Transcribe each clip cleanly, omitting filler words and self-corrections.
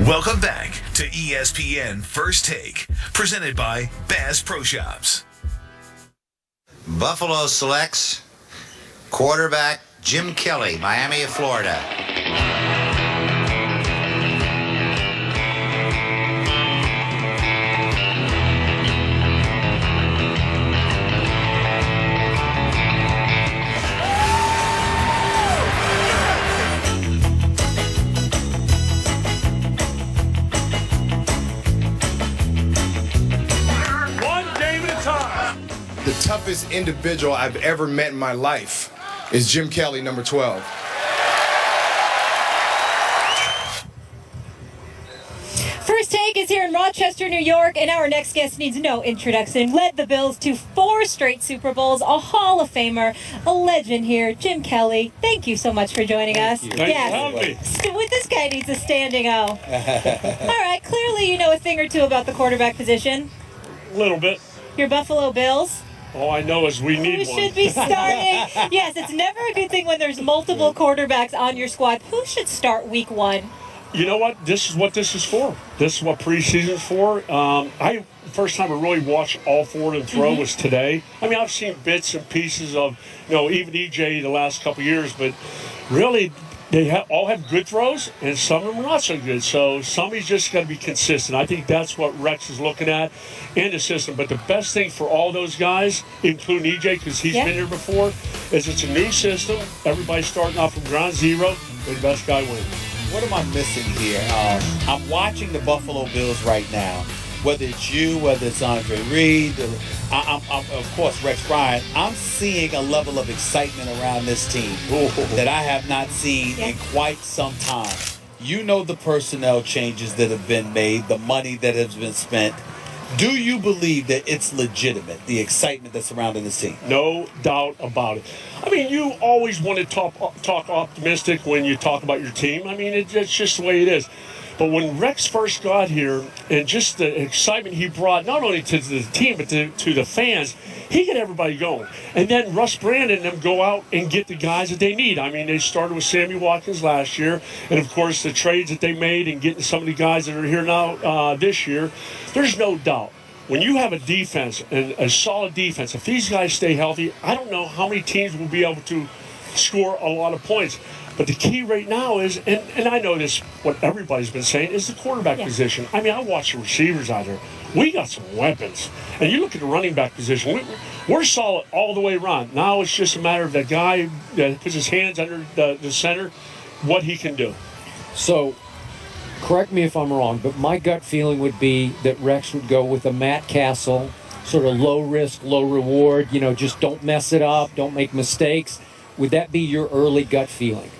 Welcome back to ESPN First Take, presented by Bass Pro Shops. Buffalo selects quarterback Jim Kelly, Miami of Florida. The toughest individual I've ever met in my life is Jim Kelly, number 12. First Take is here in Rochester, New York, and our next guest needs no introduction. Led the Bills to 4 straight Super Bowls, a Hall of Famer, a legend here, Jim Kelly. Thank you so much for joining us. This guy needs a standing O. All right, clearly you know a thing or two about the quarterback position. A little bit. Your Buffalo Bills. All I know is we need Who one. should be starting? Yes, it's never a good thing when there's multiple quarterbacks on your squad. Who should start week 1? You know what? This is what this is for. This is what preseason's for. First time I really watched all 4 of them throw was today. I mean, I've seen bits and pieces of, even EJ the last couple of years, but really they all have good throws, and some of them are not so good. So somebody's just got to be consistent. I think that's what Rex is looking at in the system. But the best thing for all those guys, including EJ, because he's been here before, is it's a new system. Everybody's starting off from ground zero, and the best guy wins. What am I missing here? I'm watching the Buffalo Bills right now. Whether it's you, whether it's Andre Reed, I'm of course Rex Ryan. I'm seeing a level of excitement around this team that I have not seen in quite some time. You know the personnel changes that have been made, the money that has been spent. Do you believe that it's legitimate, the excitement that's surrounding this team? No doubt about it. I mean, you always want to talk optimistic when you talk about your team. I mean, it's just the way it is. But when Rex first got here, and just the excitement he brought, not only to the team, but to the fans, he got everybody going. And then Russ Brandon and them go out and get the guys that they need. I mean, they started with Sammy Watkins last year, and of course the trades that they made and getting some of the guys that are here now this year. There's no doubt. When you have a defense, and a solid defense, if these guys stay healthy, I don't know how many teams will be able to score a lot of points. But the key right now is, and I know this, what everybody's been saying, is the quarterback position. I mean, I watch the receivers out there. We got some weapons. And you look at the running back position, we're solid all the way around. Now it's just a matter of the guy that puts his hands under the center, what he can do. So, correct me if I'm wrong, but my gut feeling would be that Rex would go with a Matt Castle, sort of low risk, low reward, just don't mess it up, don't make mistakes. Would that be your early gut feeling?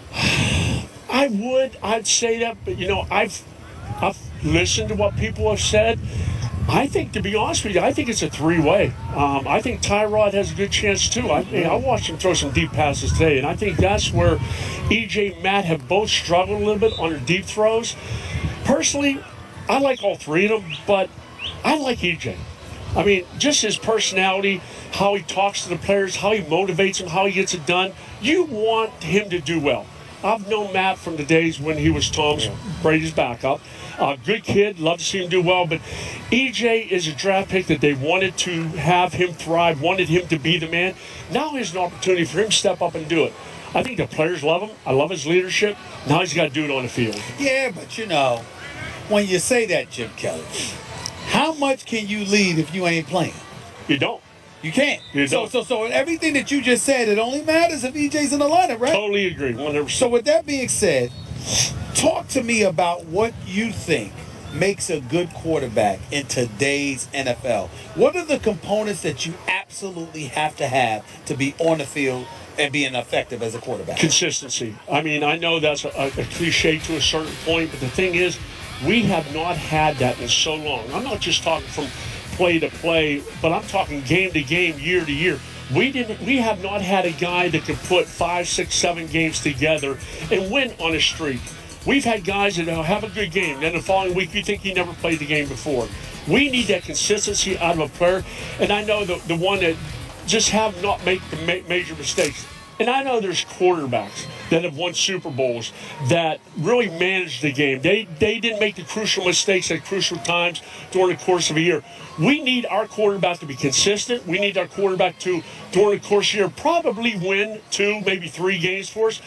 I'd say that, but I've listened to what people have said. I think, to be honest with you, I think it's a 3-way. I think Tyrod has a good chance too. I watched him throw some deep passes today, and I think that's where EJ and Matt have both struggled a little bit on their deep throws. Personally, I like all 3 of them, but I like EJ. I mean, just his personality, how he talks to the players, how he motivates them, how he gets it done. You want him to do well. I've known Matt from the days when he was Tom Brady's backup. Good kid, love to see him do well, but EJ is a draft pick that they wanted to have him thrive, wanted him to be the man. Now here's an opportunity for him to step up and do it. I think the players love him. I love his leadership. Now he's got to do it on the field. Yeah, but when you say that, Jim Kelly, how much can you lead if you ain't playing? You don't. You can't. You don't. So everything that you just said, it only matters if EJ's in the lineup, right? Totally agree, 100%. So with that being said, talk to me about what you think makes a good quarterback in today's NFL. What are the components that you absolutely have to be on the field and being effective as a quarterback? Consistency. I mean, I know that's a cliche to a certain point, but the thing is, we have not had that in so long. I'm not just talking from play to play, but I'm talking game to game, year to year. We have not had a guy that can put 5, 6, 7 games together and win on a streak. We've had guys that have a good game, then the following week you think he never played the game before. We need that consistency out of a player, and I know the one that just have not make the major mistakes. And I know there's quarterbacks that have won Super Bowls that really managed the game. They didn't make the crucial mistakes at crucial times during the course of a year. We need our quarterback to be consistent. We need our quarterback to, during the course of the year, probably win 2, maybe 3 games for us.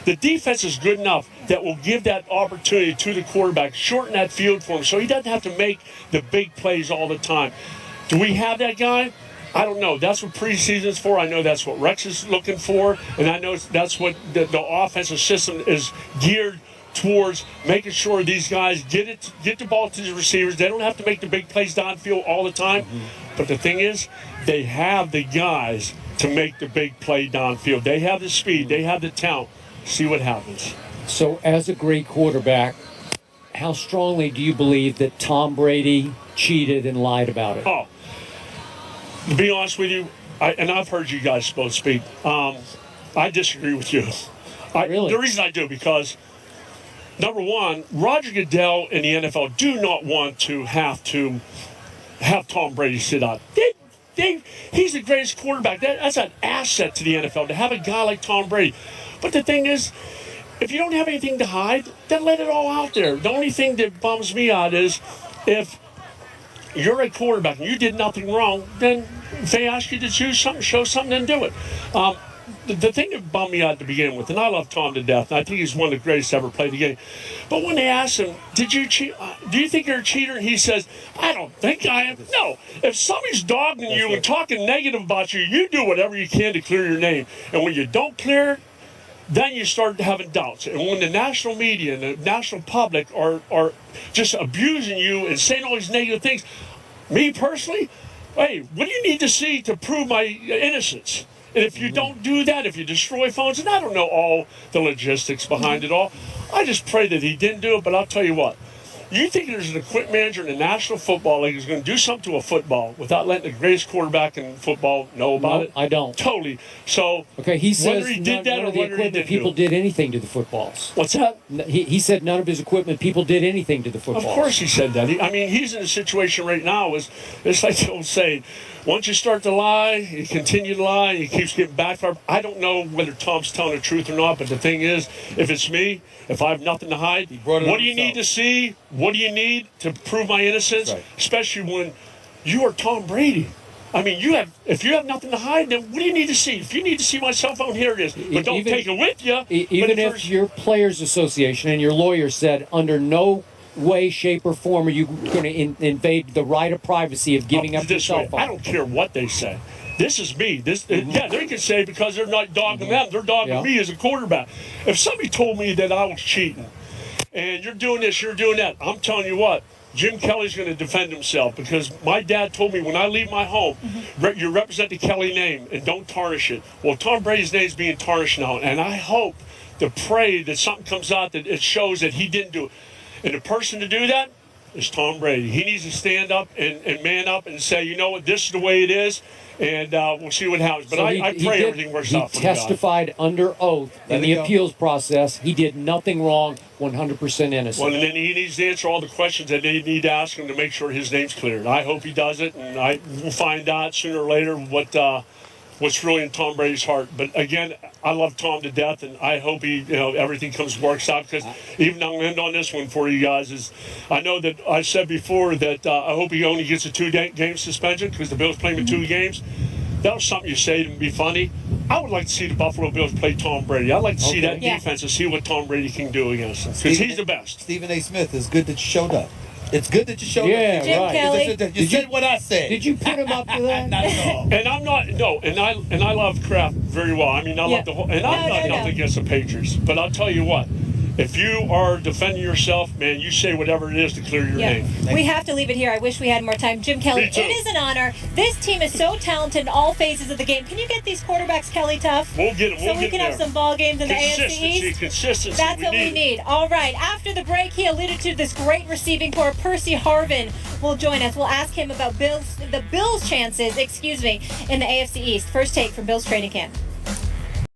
The defense is good enough that will give that opportunity to the quarterback, shorten that field for him so he doesn't have to make the big plays all the time. Do we have that guy? I don't know. That's what preseason's for. I know that's what Rex is looking for, and I know that's what the offensive system is geared towards, making sure these guys get the ball to the receivers. They don't have to make the big plays downfield all the time. But the thing is, they have the guys to make the big play downfield. They have the speed. They have the talent. See what happens. So, as a great quarterback, how strongly do you believe that Tom Brady cheated and lied about it? Oh, to be honest with you, and I've heard you guys both speak, I disagree with you. Really? The reason I do, because, number one, Roger Goodell and the NFL do not want to have Tom Brady sit out. He's the greatest quarterback. That's an asset to the NFL, to have a guy like Tom Brady. But the thing is, if you don't have anything to hide, then let it all out there. The only thing that bums me out is if you're a quarterback and you did nothing wrong, then if they ask you to choose something, show something, then do it. The thing that bummed me out to begin with, and I love Tom to death, and I think he's one of the greatest to ever play the game. But when they asked him, did you cheat? Do you think you're a cheater? And he says, I don't think I am. No, if somebody's dogging you and talking negative about you, you do whatever you can to clear your name. And when you don't clear it, then you start having doubts. And when the national media and the national public are just abusing you and saying all these negative things, me personally, hey, what do you need to see to prove my innocence? And if you don't do that, if you destroy phones, and I don't know all the logistics behind it all, I just pray that he didn't do it. But I'll tell you what, you think there's an equipment manager in the National Football League who's going to do something to a football without letting the greatest quarterback in football know about it? I don't. Totally. So, okay, he says whether he did that none or of the whether he equipment didn't people do it. did anything to the footballs. What's that? He said none of his equipment people did anything to the footballs. Of course he said that. He's in a situation right now. It's like the old saying, once you start to lie, you continue to lie, he keeps getting backfired. I don't know whether Tom's telling the truth or not, but the thing is, if it's me, if I have nothing to hide, what do you need to see? What do you need to prove my innocence? Right. Especially when you are Tom Brady. If you have nothing to hide, then what do you need to see? If you need to see my cell phone, here it is. But don't take it with you. Even if your Players Association and your lawyer said under no way, shape, or form are you going to invade the right of privacy of giving up your cell phone. I don't care what they say. This is me. Yeah, they can say because they're not dogging them, they're dogging me as a quarterback. If somebody told me that I was cheating and you're doing this, you're doing that, I'm telling you what, Jim Kelly's going to defend himself, because my dad told me when I leave my home, you represent the Kelly name and don't tarnish it. Well, Tom Brady's name is being tarnished now, and I hope to pray that something comes out that it shows that he didn't do it. And the person to do that is Tom Brady. He needs to stand up and man up and say, you know what, this is the way it is, and we'll see what happens. But so I pray everything works out for He testified under oath in the appeals process. He did nothing wrong, 100% innocent. Well, and then he needs to answer all the questions that they need to ask him to make sure his name's cleared. I hope he does it, and we'll find out sooner or later what's really in Tom Brady's heart. But again, I love Tom to death, and I hope everything works out. Because even I'm going to end on this one for you guys. Is I know that I said before that I hope he only gets a 2-game suspension because the Bills play him in 2 games. That was something you say to be funny. I would like to see the Buffalo Bills play Tom Brady. I'd like to see that defense and see what Tom Brady can do against him, because he's the best. Stephen A. Smith, it's good that you showed up. It's good that you showed up. Yeah, Jim right. Kelly. You said what I said. Did you put him up to that? Not at all. And I'm not and I love Kraft very well. I love the whole, and I'm not nothing against the Patriots. But I'll tell you what, if you are defending yourself, man, you say whatever it is to clear your name. We have to leave it here. I wish we had more time. Jim Kelly, it is an honor. This team is so talented in all phases of the game. Can you get these quarterbacks, Kelly, tough? We'll get them. So we can have some ball games in the AFC East? Consistency. That's what we need. All right. After the break, he alluded to this great receiving core. Percy Harvin will join us. We'll ask him about the Bills' chances, in the AFC East. First take from Bills training camp.